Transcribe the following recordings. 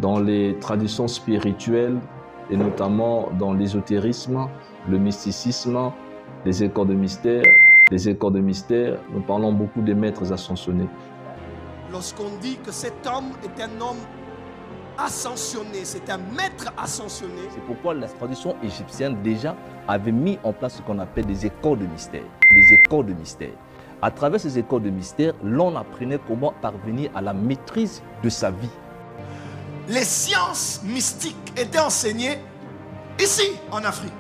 dans les traditions spirituelles et notamment dans l'ésotérisme, le mysticisme, les écoles de mystère. Les écoles de mystère, nous parlons beaucoup des maîtres ascensionnés. Lorsqu'on dit que cet homme est un homme ascensionné, c'est un maître ascensionné. C'est pourquoi la tradition égyptienne déjà avait mis en place ce qu'on appelle des écoles de mystère. Des écoles de mystère. À travers ces écoles de mystère, l'on apprenait comment parvenir à la maîtrise de sa vie. Les sciences mystiques étaient enseignées ici, en Afrique.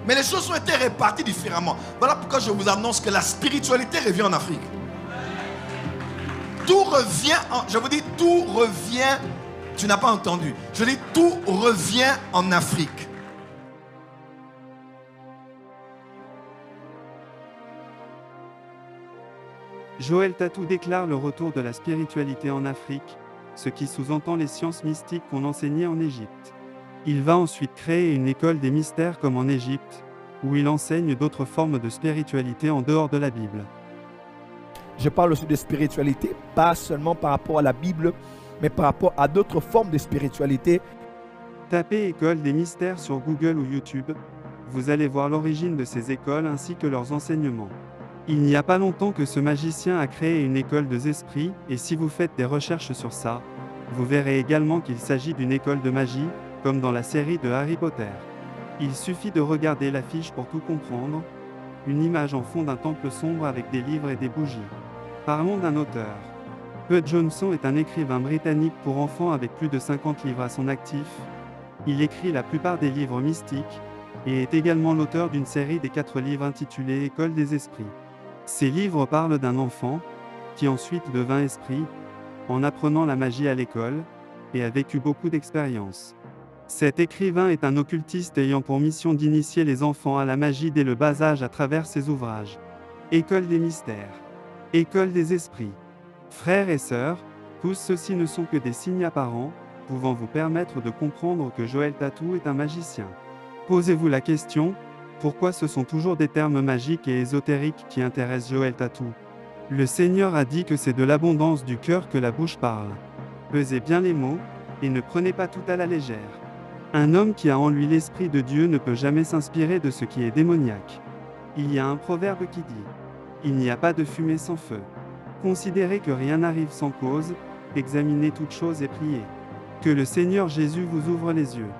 Mais les choses ont été réparties différemment. Voilà pourquoi je vous annonce que la spiritualité revient en Afrique. Tout revient, je vous dis, tout revient, tu n'as pas entendu. Je dis, tout revient en Afrique. Joël Tatou déclare le retour de la spiritualité en Afrique, ce qui sous-entend les sciences mystiques qu'on enseignait en Égypte. Il va ensuite créer une école des mystères comme en Égypte, où il enseigne d'autres formes de spiritualité en dehors de la Bible. Je parle aussi de spiritualité, pas seulement par rapport à la Bible, mais par rapport à d'autres formes de spiritualité. Tapez École des mystères sur Google ou YouTube. Vous allez voir l'origine de ces écoles ainsi que leurs enseignements. Il n'y a pas longtemps que ce magicien a créé une école des esprits, et si vous faites des recherches sur ça, vous verrez également qu'il s'agit d'une école de magie, comme dans la série de Harry Potter. Il suffit de regarder l'affiche pour tout comprendre. Une image en fond d'un temple sombre avec des livres et des bougies. Parlons d'un auteur. Bud Johnson est un écrivain britannique pour enfants avec plus de 50 livres à son actif. Il écrit la plupart des livres mystiques, et est également l'auteur d'une série des 4 livres intitulés École des esprits. Ces livres parlent d'un enfant, qui ensuite devint esprit, en apprenant la magie à l'école, et a vécu beaucoup d'expériences. Cet écrivain est un occultiste ayant pour mission d'initier les enfants à la magie dès le bas âge à travers ses ouvrages. École des mystères. École des esprits. Frères et sœurs, tous ceux-ci ne sont que des signes apparents, pouvant vous permettre de comprendre que Joël Tatou est un magicien. Posez-vous la question, pourquoi ce sont toujours des termes magiques et ésotériques qui intéressent Joël Tatou? Le Seigneur a dit que c'est de l'abondance du cœur que la bouche parle. Pesez bien les mots, et ne prenez pas tout à la légère. Un homme qui a en lui l'Esprit de Dieu ne peut jamais s'inspirer de ce qui est démoniaque. Il y a un proverbe qui dit « Il n'y a pas de fumée sans feu ». Considérez que rien n'arrive sans cause, examinez toutes choses et priez. Que le Seigneur Jésus vous ouvre les yeux.